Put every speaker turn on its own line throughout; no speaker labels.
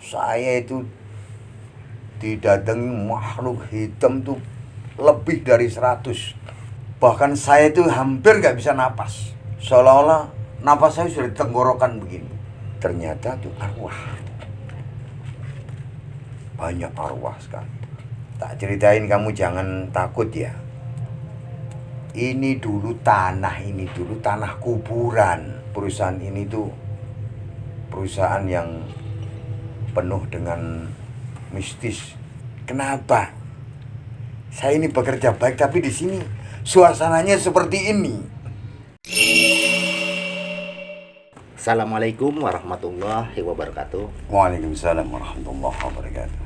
Saya itu didatangi makhluk hitam tuh lebih dari 100. Bahkan saya itu hampir gak bisa napas. Seolah-olah napas saya sudah di tenggorokan begini. Ternyata itu arwah. Banyak arwah sekali. Tak ceritain, kamu jangan takut ya. Ini dulu tanah kuburan. Perusahaan ini tuh perusahaan yang penuh dengan mistis. Kenapa? Saya ini bekerja baik tapi di sini suasananya seperti ini.
Assalamualaikum warahmatullahi wabarakatuh.
Waalaikumsalam warahmatullahi wabarakatuh.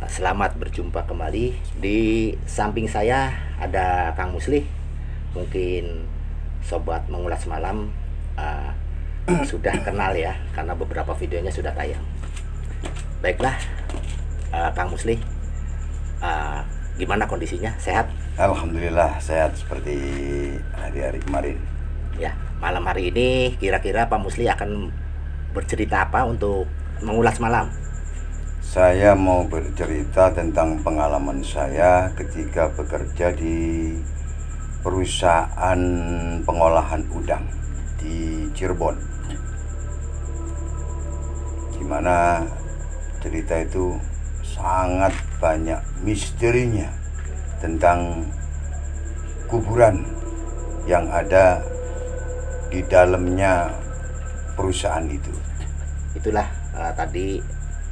Selamat berjumpa kembali. Di samping saya ada Kang Muslih. Mungkin sobat mengulas malam sudah kenal ya, karena beberapa videonya sudah tayang. Baiklah, Kang Muslih, gimana kondisinya? Sehat?
Alhamdulillah sehat seperti hari-hari kemarin.
Ya, malam hari ini kira-kira Pak Muslih akan bercerita apa untuk mengulas malam?
Saya mau bercerita tentang pengalaman saya ketika bekerja di perusahaan pengolahan udang di Cirebon, dimana cerita itu sangat banyak misterinya tentang kuburan yang ada di dalamnya perusahaan itu.
Itulah tadi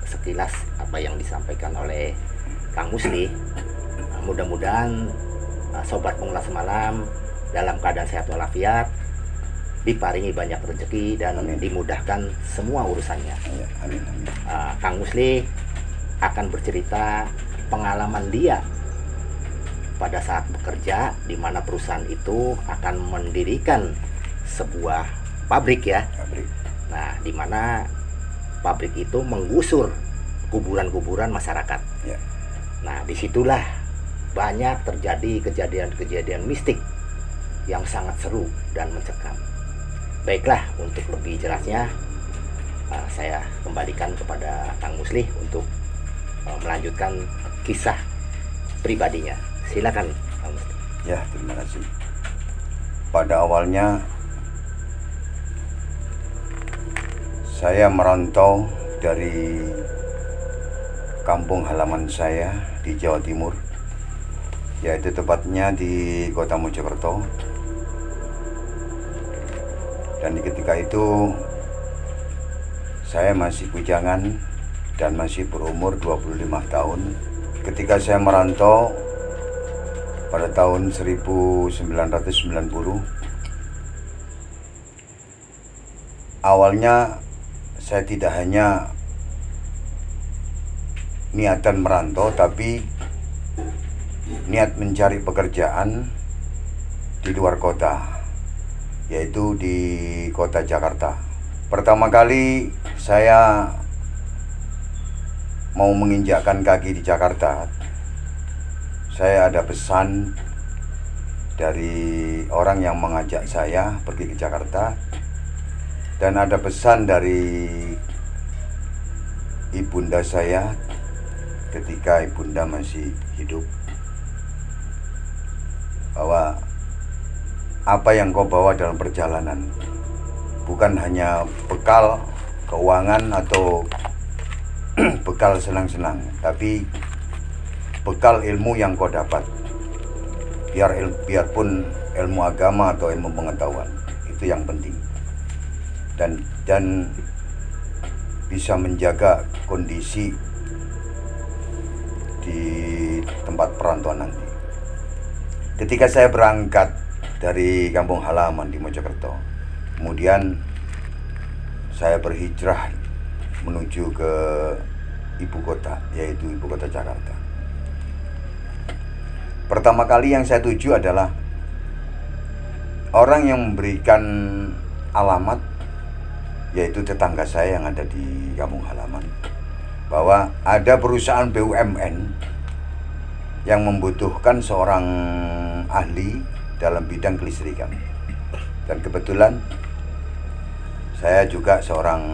sekilas apa yang disampaikan oleh Kang Muslih. Mudah-mudahan sobat pengulas malam dalam keadaan sehat walafiat, diparingi banyak rezeki dan
Amin.
dimudahkan semua urusannya.
Ya, amin, amin.
Kang Muslih akan bercerita pengalaman dia pada saat bekerja, di mana perusahaan itu akan mendirikan sebuah pabrik ya.
Pabrik.
Nah, di mana pabrik itu menggusur kuburan-kuburan masyarakat.
Ya.
Nah, disitulah banyak terjadi kejadian-kejadian mistik yang sangat seru dan mencekam. Baiklah, untuk lebih jelasnya saya kembalikan kepada Kang Muslih untuk melanjutkan kisah pribadinya. Silakan, Kang Muslih.
Ya, terima kasih. Pada awalnya saya merantau dari kampung halaman saya di Jawa Timur, yaitu tepatnya di kota Mojokerto. Dan ketika itu saya masih bujangan dan masih berumur 25 tahun ketika saya merantau pada tahun 1990. Awalnya saya tidak hanya niatan merantau, tapi niat mencari pekerjaan di luar kota, yaitu di kota Jakarta. Pertama kali saya mau menginjakkan kaki di Jakarta, saya ada pesan dari orang yang mengajak saya pergi ke Jakarta, dan ada pesan dari ibunda saya ketika ibunda masih hidup, bahwa apa yang kau bawa dalam perjalanan bukan hanya bekal keuangan atau bekal senang-senang, tapi bekal ilmu yang kau dapat. Biarpun ilmu agama atau ilmu pengetahuan, itu yang penting. Dan bisa menjaga kondisi di tempat perantauan nanti. Ketika saya berangkat dari kampung halaman di Mojokerto, kemudian saya berhijrah menuju ke ibu kota, yaitu ibu kota Jakarta. Pertama kali yang saya tuju adalah orang yang memberikan alamat, yaitu tetangga saya yang ada di kampung halaman, bahwa ada perusahaan BUMN yang membutuhkan seorang ahli dalam bidang kelistrikan. Dan kebetulan saya juga seorang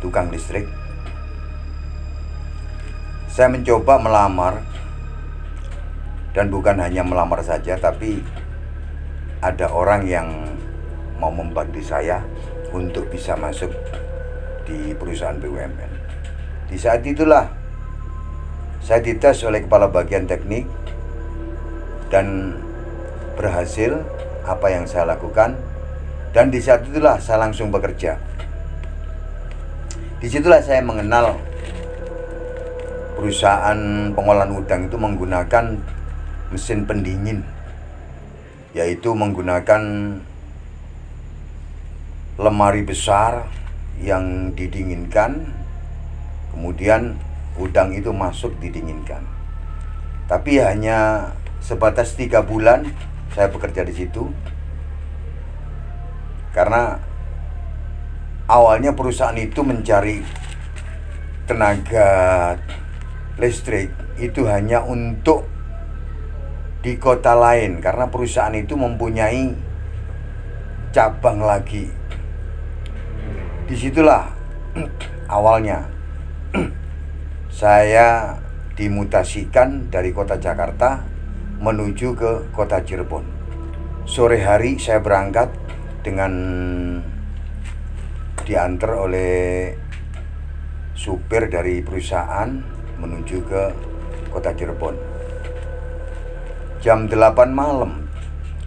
tukang listrik saya mencoba melamar, dan bukan hanya melamar saja, tapi ada orang yang mau membantu saya untuk bisa masuk di perusahaan BUMN. Di saat itulah saya dites oleh kepala bagian teknik dan berhasil apa yang saya lakukan, dan di saat itulah saya langsung bekerja. Disitulah saya mengenal perusahaan pengolahan udang itu menggunakan mesin pendingin, yaitu menggunakan lemari besar yang didinginkan, kemudian udang itu masuk didinginkan. Tapi hanya sebatas 3 bulan saya bekerja di situ, karena awalnya perusahaan itu mencari tenaga listrik itu hanya untuk di kota lain, karena perusahaan itu mempunyai cabang lagi. Disitulah awalnya saya dimutasikan dari kota Jakarta menuju ke kota Cirebon. Sore hari saya berangkat dengan diantar oleh supir dari perusahaan menuju ke kota Cirebon. Jam 8 malam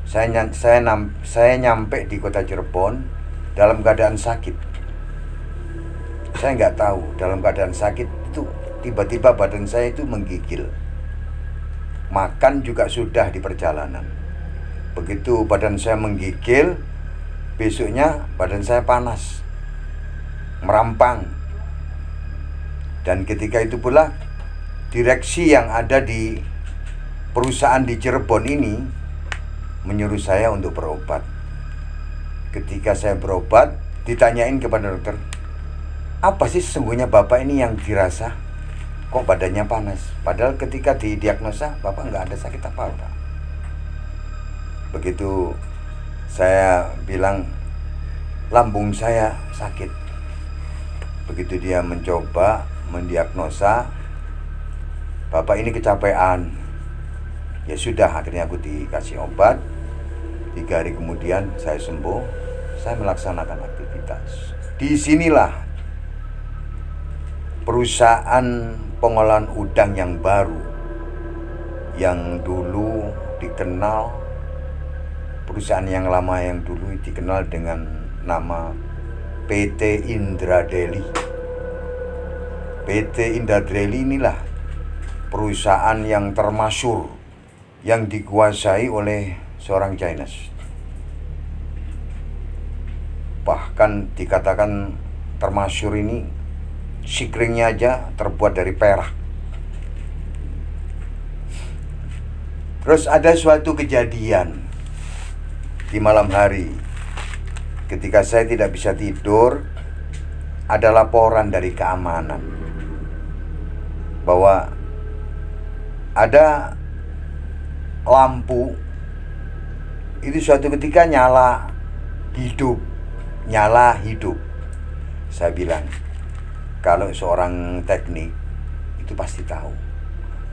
saya nyampe di kota Cirebon dalam keadaan sakit. Saya nggak tahu, dalam keadaan sakit itu tiba-tiba badan saya itu menggigil. Makan juga sudah di perjalanan. Begitu badan saya menggigil, besoknya badan saya panas, merampang. Dan ketika itu pula direksi yang ada di perusahaan di Cirebon ini menyuruh saya untuk berobat. Ketika saya berobat, ditanyain kepada dokter, apa sih sesungguhnya Bapak ini yang dirasa? Kok badannya panas? Padahal ketika didiagnosa, Bapak nggak ada sakit apa-apa. Begitu saya bilang, lambung saya sakit. Begitu dia mencoba mendiagnosa, Bapak ini kecapean. Ya sudah, akhirnya aku dikasih obat. 3 hari kemudian saya sembuh. Saya melaksanakan aktivitas. Disinilah perusahaan pengolahan udang yang baru, yang dulu dikenal, perusahaan yang lama yang dulu dikenal dengan nama PT Indra Deli. PT Indra Deli inilah perusahaan yang termasyhur, yang dikuasai oleh seorang Chinese. Bahkan dikatakan termasyhur ini, sikringnya aja terbuat dari perak. Terus ada suatu kejadian di malam hari, ketika saya tidak bisa tidur, ada laporan dari keamanan bahwa ada lampu itu suatu ketika nyala hidup. Saya bilang, kalau seorang teknik itu pasti tahu,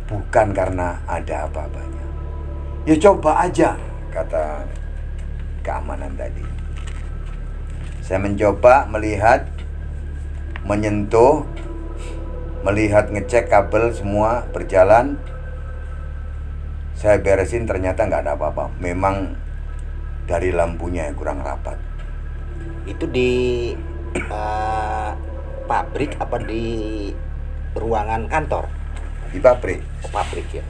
bukan karena ada apa-apanya. Ya coba aja, kata keamanan tadi. Saya mencoba melihat, menyentuh, melihat, ngecek kabel semua berjalan. Saya beresin, ternyata nggak ada apa-apa. Memang dari lampunya yang kurang rapat.
Itu di pabrik apa di ruangan kantor?
Di pabrik.
Oh, pabrik ya.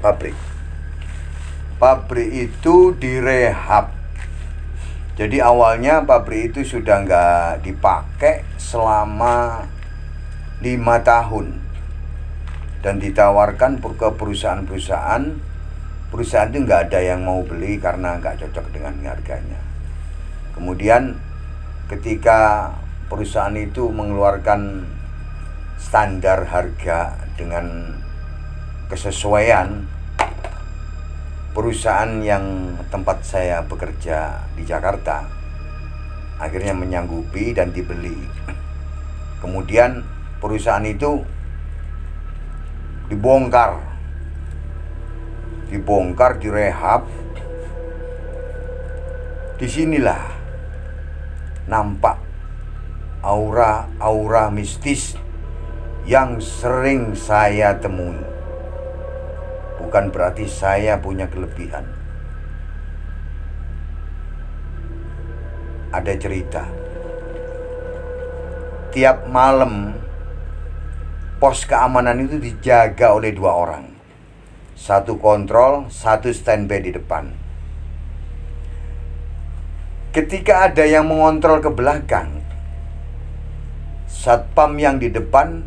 Pabrik itu direhab. Jadi awalnya pabrik itu sudah nggak dipakai selama 5 tahun dan ditawarkan ke perusahaan-perusahaan. Perusahaan itu nggak ada yang mau beli karena nggak cocok dengan harganya. Kemudian ketika perusahaan itu mengeluarkan standar harga dengan kesesuaian, perusahaan yang tempat saya bekerja di Jakarta akhirnya menyanggupi dan dibeli. Kemudian perusahaan itu dibongkar, direhab. Disinilah nampak aura-aura mistis yang sering saya temui. Bukan berarti saya punya kelebihan. Ada cerita, tiap malam pos keamanan itu dijaga oleh 2 orang. Satu kontrol, satu standby di depan. Ketika ada yang mengontrol ke belakang, satpam yang di depan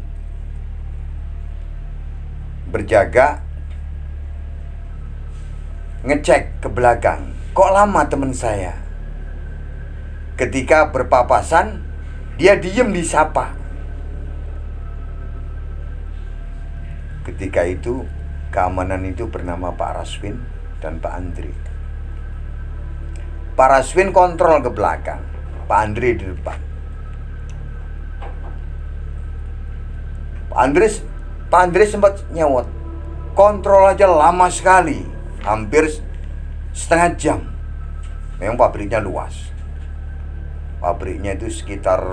berjaga, ngecek ke belakang. Kok lama teman saya? Ketika berpapasan, dia diem disapa. Ketika itu, keamanan itu bernama Pak Raswin dan Pak Andri. Pak Raswin kontrol ke belakang, Pak Andri di depan. Pak Andri sempat nyewot, kontrol aja lama sekali, hampir setengah jam. Memang pabriknya luas. Pabriknya itu sekitar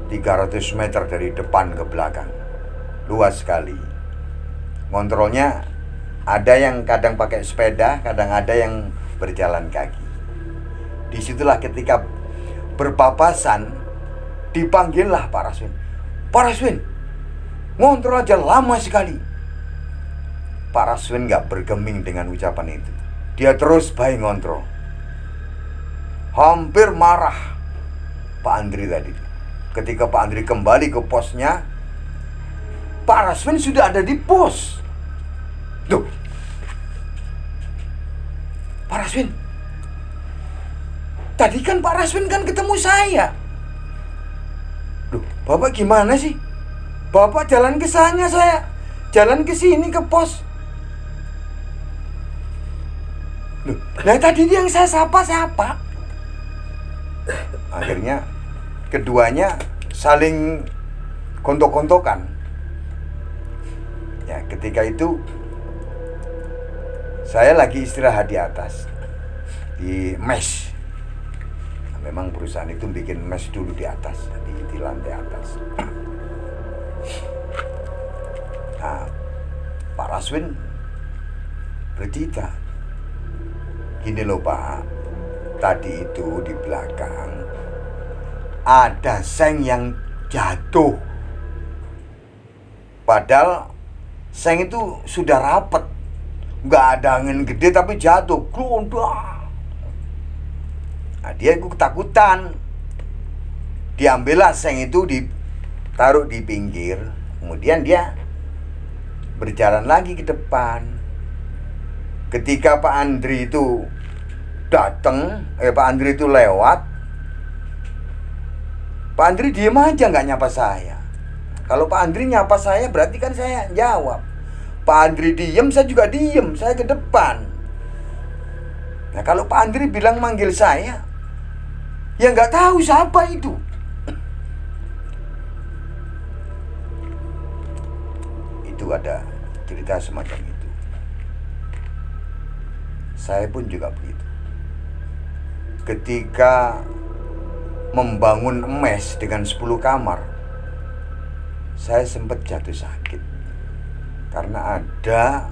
300 meter dari depan ke belakang. Luas sekali. Kontrolnya ada yang kadang pakai sepeda, kadang ada yang berjalan kaki. Disitulah ketika berpapasan, dipanggillah Pak Raswin. Pak Raswin, ngontrol aja lama sekali. Pak Raswin gak bergeming dengan ucapan itu. Dia terus baik ngontrol. Hampir marah Pak Andri tadi. Ketika Pak Andri kembali ke posnya, Pak Raswin sudah ada di pos. Duh, Pak Raswin, tadi kan Pak Raswin kan ketemu saya. Duh, Bapak gimana sih? Bapak jalan ke sana, saya jalan ke sini ke pos. Duh, nah tadi yang saya sapa. Akhirnya keduanya saling kontok-kontokan. Ya, ketika itu saya lagi istirahat di atas, di mes. Memang perusahaan itu bikin mes dulu di atas, di lantai atas. Nah, Pak Raswin bercerita, gini loh Pak, tadi itu di belakang ada seng yang jatuh. Padahal seng itu sudah rapet, nggak ada angin gede tapi jatuh, glondak. Nah, dia ketakutan. Diambillah seng itu, ditaruh di pinggir. Kemudian dia berjalan lagi ke depan. Ketika Pak Andri itu datang, Pak Andri itu lewat, Pak Andri diem aja nggak nyapa saya. Kalau Pak Andri nyapa saya berarti kan saya jawab. Pak Andri diem, saya juga diem, saya ke depan. Nah kalau Pak Andri bilang manggil saya, ya nggak tahu siapa itu. Itu ada cerita semacam itu. Saya pun juga begitu. Ketika membangun mes dengan 10 kamar, saya sempat jatuh sakit karena ada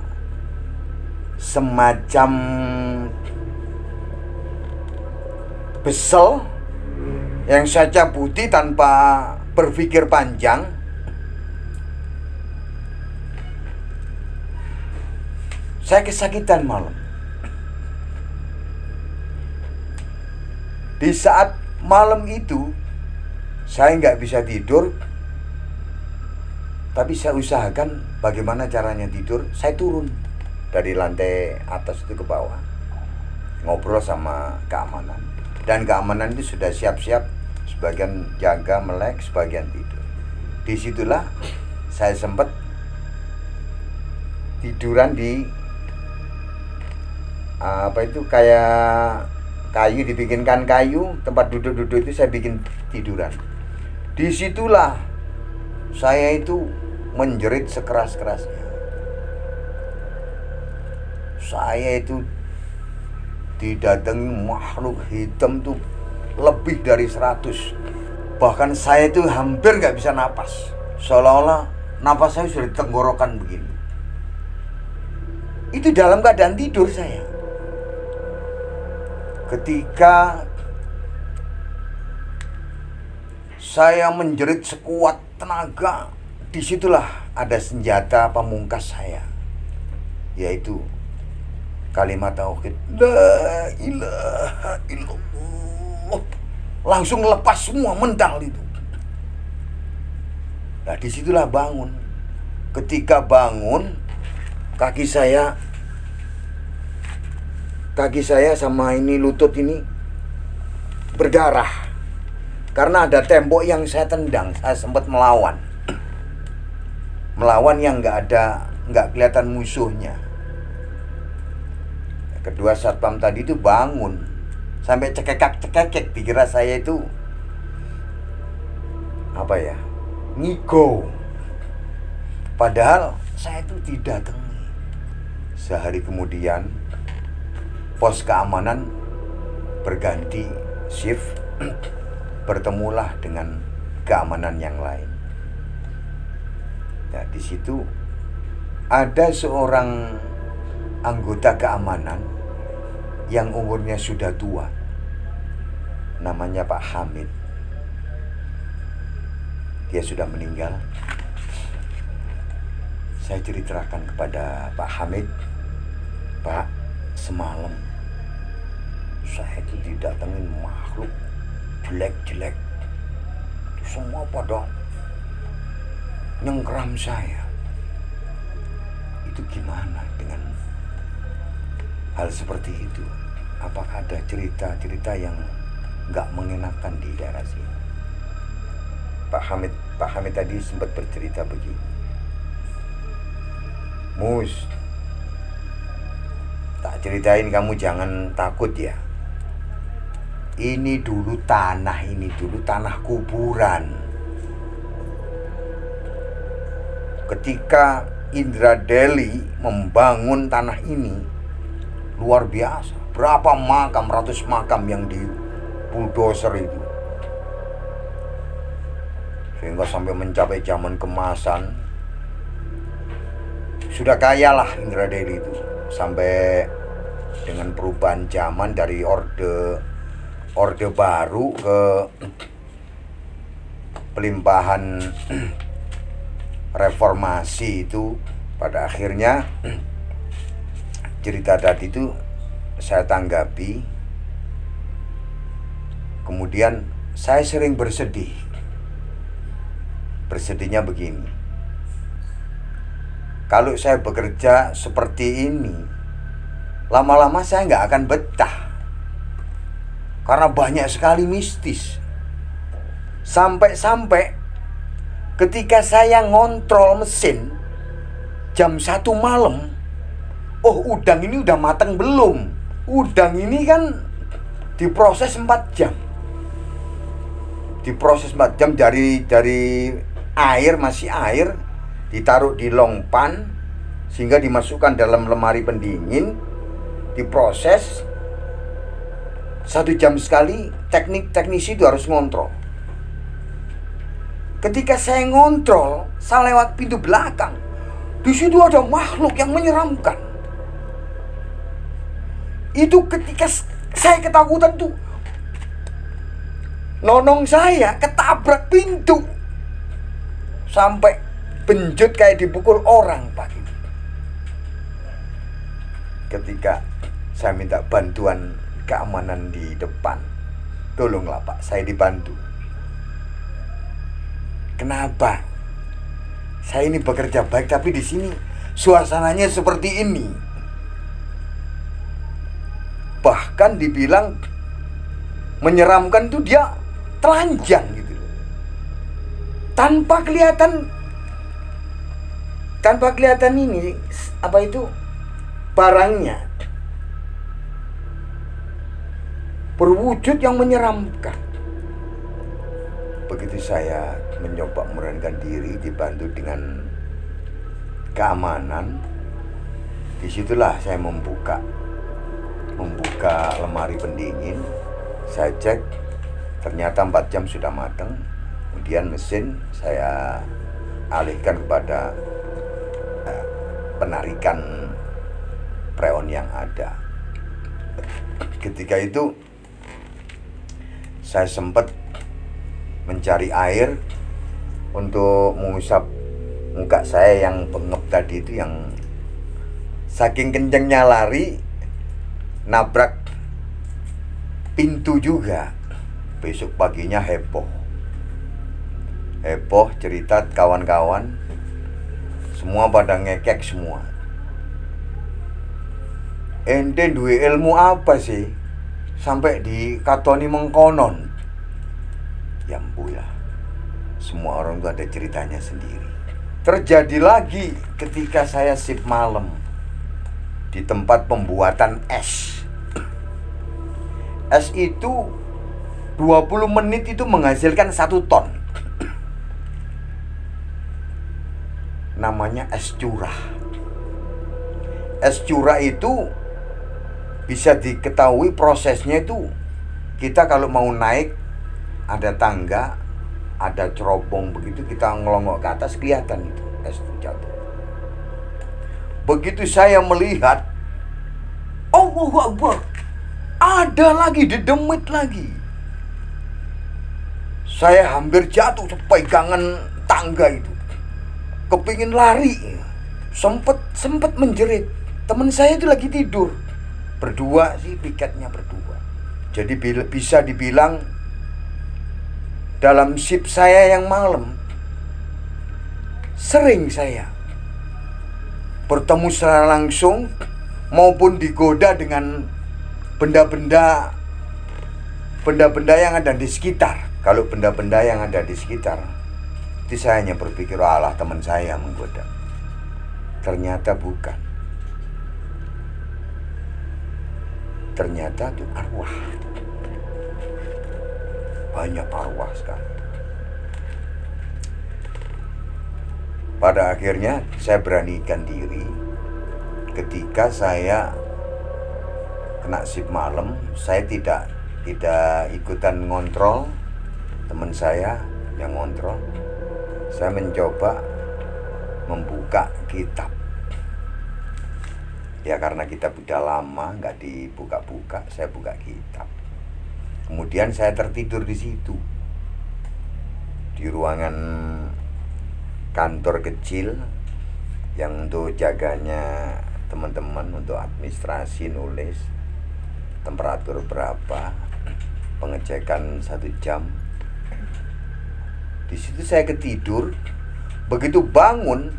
semacam besel yang saya cabuti tanpa berpikir panjang. Saya kesakitan malam. Di saat malam itu saya nggak bisa tidur, tapi saya usahakan bagaimana caranya tidur. Saya turun dari lantai atas itu ke bawah, ngobrol sama keamanan. Dan keamanan itu sudah siap-siap, sebagian jaga melek, sebagian tidur. Disitulah saya sempat tiduran di kayak kayu, dibikinkan kayu, tempat duduk-duduk itu saya bikin tiduran. Disitulah saya itu menjerit sekeras-kerasnya. Saya itu didatangi makhluk hitam tuh lebih dari 100. Bahkan saya itu hampir gak bisa napas. Seolah-olah napas saya sudah di tenggorokan begini. Itu dalam keadaan tidur saya. Ketika saya menjerit sekuat tenaga, disitulah ada senjata pamungkas saya, yaitu kalimat tauhid, la ilaha illallah. Langsung lepas semua mental itu. Nah, disitulah bangun. Ketika bangun, kaki saya sama ini lutut ini berdarah. Karena ada tembok yang saya tendang, saya sempat melawan yang nggak kelihatan musuhnya. Kedua satpam tadi itu bangun sampai cekekak, dikira saya itu ngigo. Padahal saya itu didatangi. Sehari kemudian pos keamanan berganti shift, bertemulah dengan keamanan yang lain. Ya, di situ ada seorang anggota keamanan yang umurnya sudah tua, namanya Pak Hamid. Dia sudah meninggal. Saya ceritakan kepada Pak Hamid, Pak, semalam saya itu didatengin makhluk jelek-jelek. Itu semua pada nyengkeram saya. Itu gimana dengan hal seperti itu? Apakah ada cerita-cerita yang nggak mengenakan di daerah sini? Pak Hamid tadi sempat bercerita begini. Mus, tak ceritain, kamu jangan takut ya. Ini dulu tanah kuburan. Ketika Indra Deli membangun tanah ini, luar biasa. Berapa makam, ratus makam yang di bulldozer itu. Sehingga sampai mencapai zaman kemasan. Sudah kaya lah Indra Deli itu. Sampai dengan perubahan zaman dari orde baru ke pelimpahan reformasi itu, pada akhirnya cerita tadi itu saya tanggapi. Kemudian saya sering bersedih. Bersedihnya begini, kalau saya bekerja seperti ini, lama-lama saya nggak akan betah. Karena banyak sekali mistis. Sampai-sampai ketika saya ngontrol mesin jam 1 malam, udang ini udah matang belum? Udang ini kan diproses 4 jam. Diproses 4 jam dari air, masih air, ditaruh di longpan sehingga dimasukkan dalam lemari pendingin, diproses 1 jam sekali. Teknisi itu harus ngontrol. Ketika saya ngontrol, saya lewat pintu belakang. Di situ ada makhluk yang menyeramkan. Itu ketika saya ketakutan tuh, nonong saya ketabrak pintu sampai benjut kayak dipukul orang pagi. Ketika saya minta bantuan keamanan di depan, tolonglah Pak, saya dibantu. Kenapa? Saya ini bekerja baik, tapi di sini suasananya seperti ini. Bahkan dibilang menyeramkan tuh dia telanjang gitu. Tanpa kelihatan ini barangnya. Berwujud yang menyeramkan. Begitu saya mencoba merenungkan diri, dibantu dengan keamanan. Disitulah saya membuka lemari pendingin. Saya cek, ternyata 4 jam sudah matang. Kemudian mesin saya alihkan kepada penarikan freon yang ada. Ketika itu saya sempat mencari air untuk mengusap muka saya yang bengep tadi itu, yang saking kencengnya lari nabrak pintu juga. Besok paginya heboh cerita kawan-kawan, semua pada ngekek semua. Ente duwe ilmu apa sih sampai dikatoni mengkonon? Ya ampulah, semua orang tuh ada ceritanya sendiri. Terjadi lagi ketika saya shift malam di tempat pembuatan es. Es itu 20 menit itu menghasilkan 1 ton. Namanya es curah. Es curah itu bisa diketahui prosesnya itu, kita kalau mau naik ada tangga, ada cerobong, begitu kita ngelongok ke atas kelihatan itu es itu jatuh. Begitu saya melihat, Allahu Akbar, ada lagi, dedemit lagi. Saya hampir jatuh pegangan tangga itu. Kepingin lari, sempet menjerit. Teman saya itu lagi tidur. Berdua sih, piketnya berdua. Jadi bisa dibilang dalam shift saya yang malam, sering saya bertemu secara langsung maupun digoda dengan benda-benda yang ada di sekitar. Kalau benda-benda yang ada di sekitar, itu saya hanya berpikir, alah teman saya menggoda. Ternyata bukan. Ternyata itu arwah. Banyak arwah sekali. Pada akhirnya saya beranikan diri. Ketika saya kena shift malam, saya tidak ikutan ngontrol. Teman saya yang ngontrol. Saya mencoba membuka kitab. Ya karena kitab udah lama nggak dibuka-buka, saya buka kitab. Kemudian saya tertidur di situ, di ruangan kantor kecil yang untuk jaganya teman-teman, untuk administrasi, nulis temperatur berapa, pengecekan 1 jam. Di situ saya ketidur. Begitu bangun,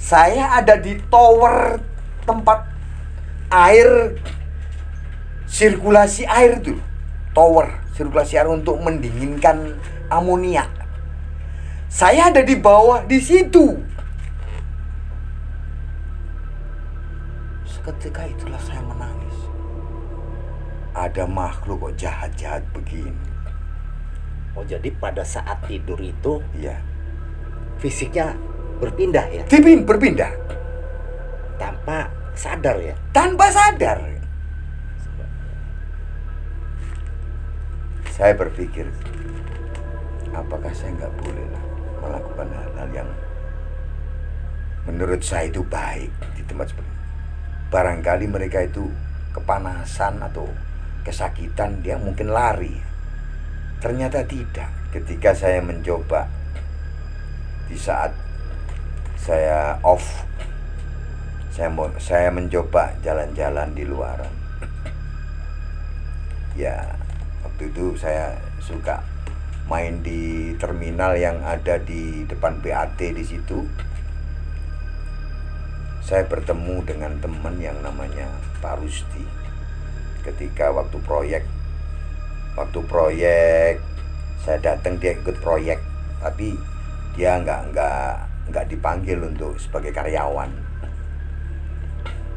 saya ada di tower tempat air, sirkulasi air itu. Tower sirkulasi air untuk mendinginkan amoniak. Saya ada di bawah di situ. Seketika itulah saya menangis. Ada makhluk kok jahat-jahat begini.
Oh, jadi pada saat tidur itu
Iya.
fisiknya berpindah ya?
Berpindah.
Tanpa sadar ya?
Tanpa sadar. Saya berpikir, apakah saya nggak boleh lah melakukan hal-hal yang menurut saya itu baik di tempat seperti ini. Barangkali mereka itu kepanasan atau kesakitan, dia mungkin lari. Ternyata tidak. Ketika saya mencoba, di saat saya off, saya mencoba jalan-jalan di luaran. Ya, waktu itu saya suka main di terminal yang ada di depan BAT di situ. Saya bertemu dengan teman yang namanya Pak Rusdi. Ketika waktu proyek saya datang, dia ikut proyek, tapi dia nggak dipanggil untuk sebagai karyawan.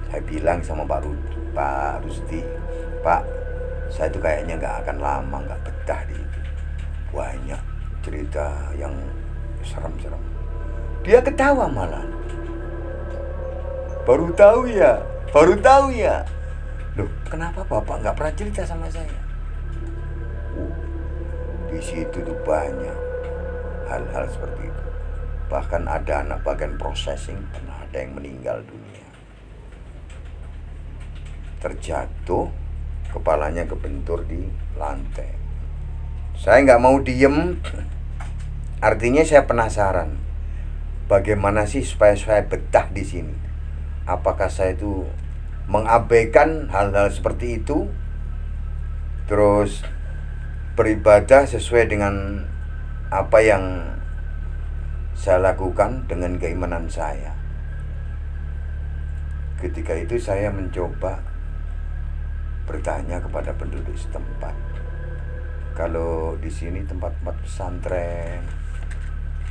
Saya bilang sama Pak Rusdi, Pak, saya tuh kayaknya nggak akan lama, nggak betah di itu. Banyak cerita yang serem-serem. Dia ketawa malah. Baru tahu ya, baru tahu ya. Loh, kenapa Bapak nggak pernah cerita sama saya? Di situ tuh banyak hal-hal seperti itu. Bahkan ada anak bagian processing, pernah ada yang meninggal dunia. Terjatuh, kepalanya kebentur di lantai. Saya nggak mau diem, artinya saya penasaran. Bagaimana sih supaya saya betah di sini? Apakah saya itu mengabaikan hal-hal seperti itu, terus beribadah sesuai dengan apa yang saya lakukan dengan keimanan saya? Ketika itu saya mencoba bertanya kepada penduduk setempat, kalau di sini tempat-tempat pesantren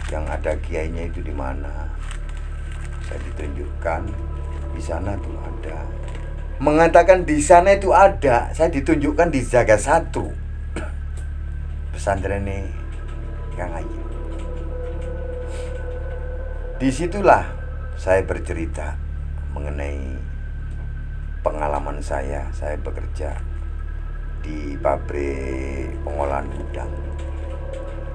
yang ada kiainya itu di mana? Saya ditunjukkan di sana tuh ada. Mengatakan di sana itu ada, saya ditunjukkan di Zaga 1 pesantren nih Kang Haji. Disitulah saya bercerita mengenai pengalaman saya bekerja di pabrik pengolahan udang,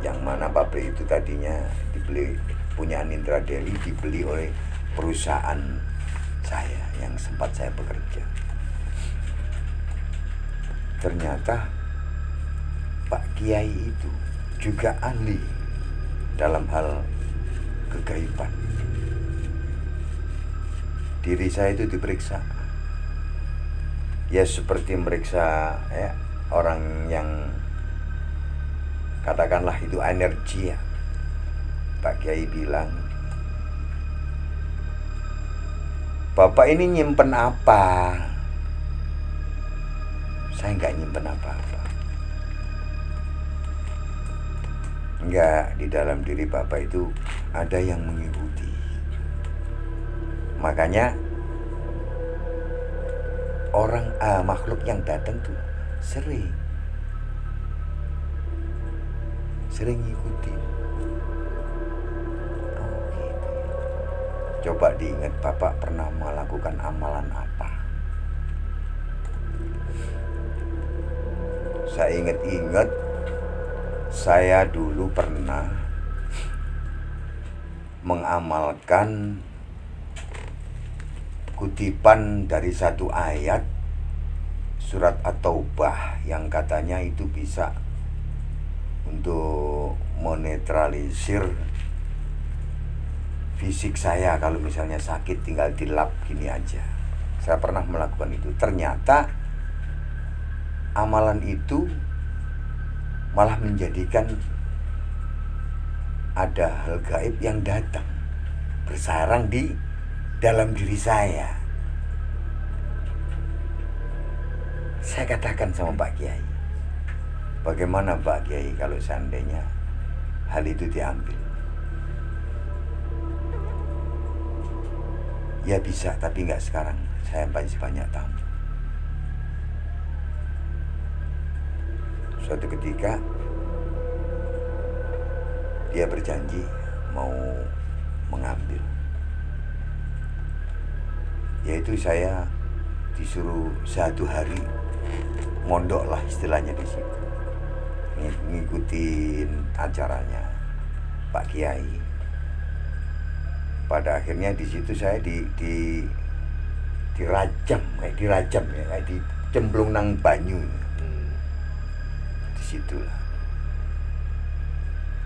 yang mana pabrik itu tadinya dibeli punya Nindra Deli, dibeli oleh perusahaan saya yang sempat saya bekerja. Ternyata Pak Kiai itu juga ahli dalam hal kegaiban. Diri saya itu diperiksa, ya seperti meriksa ya orang yang katakanlah itu energi ya. Pak Kiai bilang, Bapak ini nyimpen apa? Saya nggak nyimpen apa-apa. Enggak, di dalam diri Bapak itu ada yang mengikuti. Makanya orang makhluk yang datang tuh sering ngikutin. Oh gitu. Coba diingat Bapak pernah melakukan amalan apa? Saya ingat-ingat, saya dulu pernah mengamalkan kutipan dari satu ayat surat At-Taubah yang katanya itu bisa untuk menetralisir fisik saya kalau misalnya sakit tinggal dilap gini aja. Saya pernah melakukan itu. Ternyata amalan itu malah menjadikan ada hal gaib yang datang bersarang di dalam diri saya. Saya katakan sama Pak Kiai, bagaimana Pak Kiai kalau seandainya hal itu diambil? Ya bisa, tapi nggak sekarang. Saya masih banyak tamu. Suatu ketika dia berjanji mau mengambil. Yaitu saya disuruh 1 hari mondok lah istilahnya di situ, ngikutin acaranya Pak Kiai. Pada akhirnya di situ saya dirajam ya, kayak dicemplung nang banyu. Di situlah.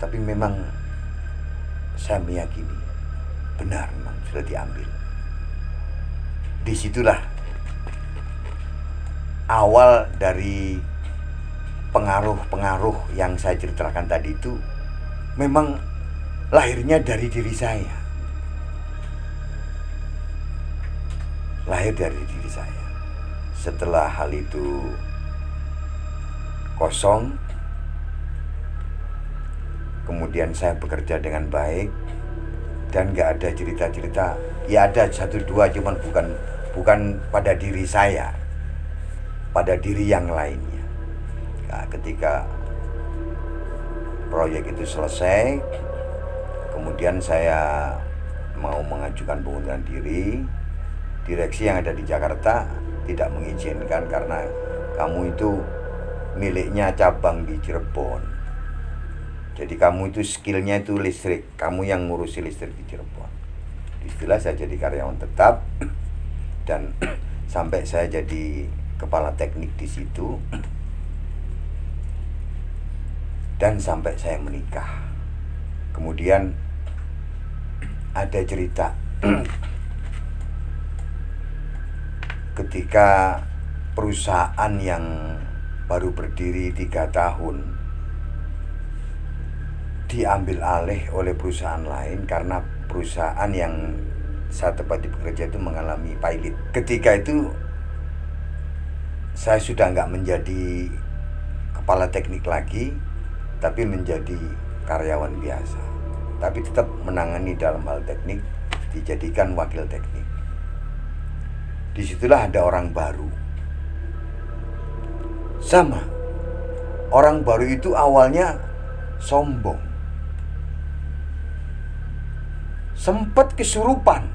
Tapi memang saya meyakini benar memang sudah diambil. Disitulah awal dari pengaruh-pengaruh yang saya ceritakan tadi itu memang lahirnya dari diri saya. Lahir dari diri saya. Setelah hal itu kosong, kemudian saya bekerja dengan baik dan gak ada cerita-cerita. Ya ada 1-2, cuman bukan pada diri saya, pada diri yang lainnya. Nah, ketika proyek itu selesai, kemudian saya mau mengajukan pengunduran diri. direksi yang ada di Jakarta tidak mengizinkan karena kamu itu miliknya cabang di Cirebon. Jadi kamu itu skillnya itu listrik, kamu yang ngurusi listrik di Cirebon. Istilah saya jadi karyawan tetap dan sampai saya jadi kepala teknik di situ dan sampai saya menikah. Kemudian ada cerita ketika perusahaan yang baru berdiri 3 tahun diambil alih oleh perusahaan lain karena perusahaan yang saya tempati bekerja itu mengalami pilot. Ketika itu saya sudah nggak menjadi kepala teknik lagi, tapi menjadi karyawan biasa. Tapi tetap menangani dalam hal teknik, dijadikan wakil teknik. Disitulah ada orang baru. Sama, orang baru itu awalnya sombong, sempat kesurupan.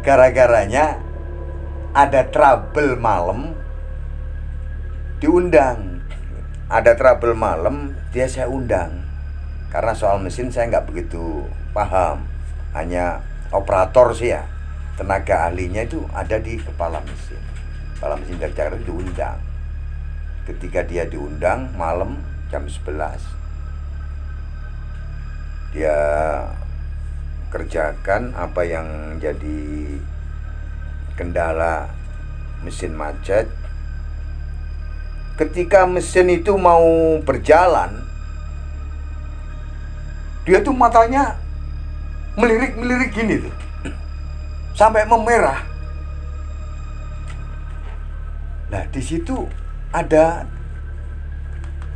Gara-garanya ada trouble malam, diundang. Ada trouble malam, dia saya undang. Karena soal mesin saya nggak begitu paham, hanya operator sih ya. Tenaga ahlinya itu ada di kepala mesin. Kepala mesin dari Jakarta diundang. Ketika dia diundang malam jam 11, dia kerjakan apa yang jadi kendala mesin macet. Ketika mesin itu mau berjalan, dia tuh matanya melirik-melirik gini tuh, sampai memerah. Nah, di situ ada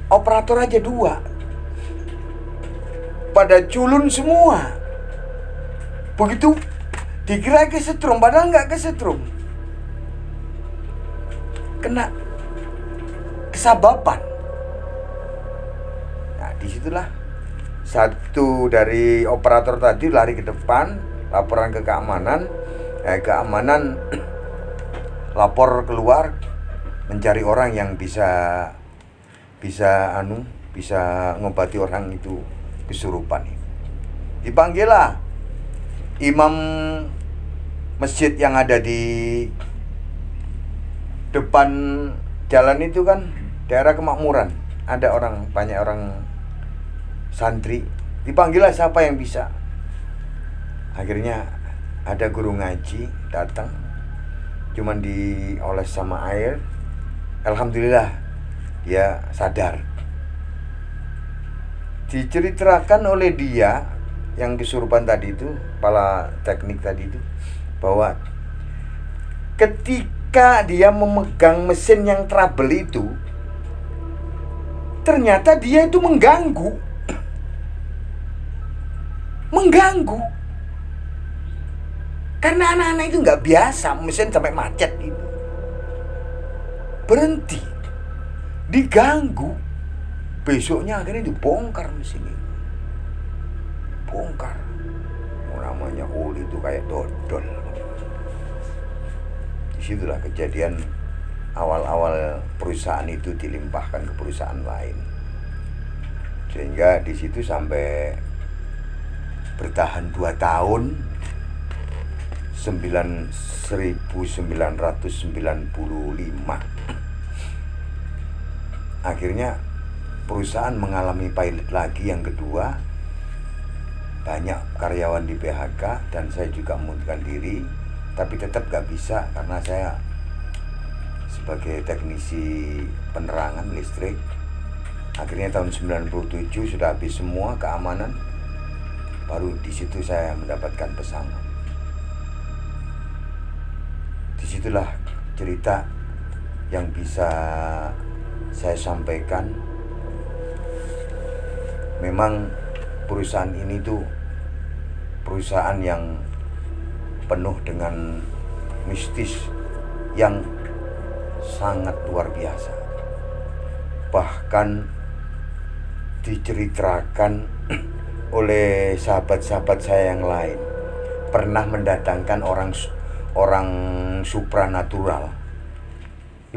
operator aja 2, pada culun semua. Begitu dikira kesetrum, padahal nggak kesetrum, kena kesababan. Nah, disitulah satu dari operator tadi lari ke depan, laporan ke keamanan. Keamanan lapor keluar mencari orang yang bisa ngobati orang itu kesurupan. Dipanggillah imam masjid yang ada di depan jalan itu kan, daerah kemakmuran. Ada banyak orang santri. Dipanggillah siapa yang bisa. Akhirnya ada guru ngaji datang, cuman dioles sama air. Alhamdulillah dia sadar. Diceritakan oleh dia yang kesurupan tadi itu, kepala teknik tadi itu, bahwa ketika dia memegang mesin yang trouble itu, ternyata dia itu mengganggu. Karena anak-anak itu nggak biasa mesin sampai macet itu. Berhenti, diganggu. Besoknya akhirnya dibongkar mesin itu. Bongkar. Namanya oli itu kayak dodol. Disitulah kejadian awal-awal perusahaan itu dilimpahkan ke perusahaan lain. Sehingga di situ sampai bertahan 2 tahun, 1995. Akhirnya perusahaan mengalami pilot lagi yang kedua. Banyak karyawan di PHK dan saya juga mengundurkan diri, tapi tetap gak bisa karena saya sebagai teknisi penerangan listrik. Akhirnya tahun 97 sudah habis semua keamanan, baru di situ saya mendapatkan pesangon. Disitulah cerita yang bisa saya sampaikan. Memang perusahaan ini tuh perusahaan yang penuh dengan mistis yang sangat luar biasa. Bahkan diceritakan oleh sahabat-sahabat saya yang lain pernah mendatangkan orang supranatural 5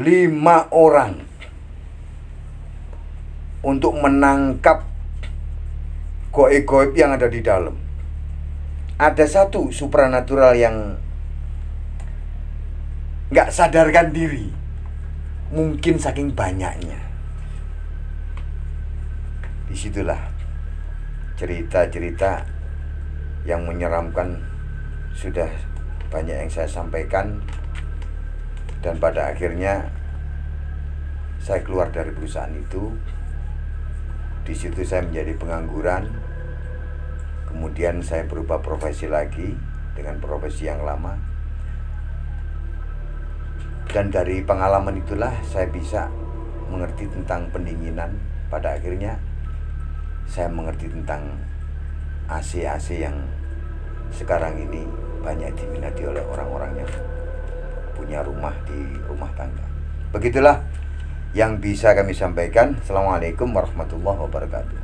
orang untuk menangkap goib-goib yang ada di dalam. Ada satu supranatural yang nggak sadarkan diri, mungkin saking banyaknya. Disitulah cerita-cerita yang menyeramkan sudah banyak yang saya sampaikan, dan pada akhirnya saya keluar dari perusahaan itu. Di situ saya menjadi pengangguran. Kemudian saya berubah profesi lagi dengan profesi yang lama. Dan dari pengalaman itulah saya bisa mengerti tentang pendinginan. Pada akhirnya saya mengerti tentang AC-AC yang sekarang ini banyak diminati oleh orang-orang yang punya rumah di rumah tangga. Begitulah yang bisa kami sampaikan. Assalamualaikum warahmatullahi wabarakatuh.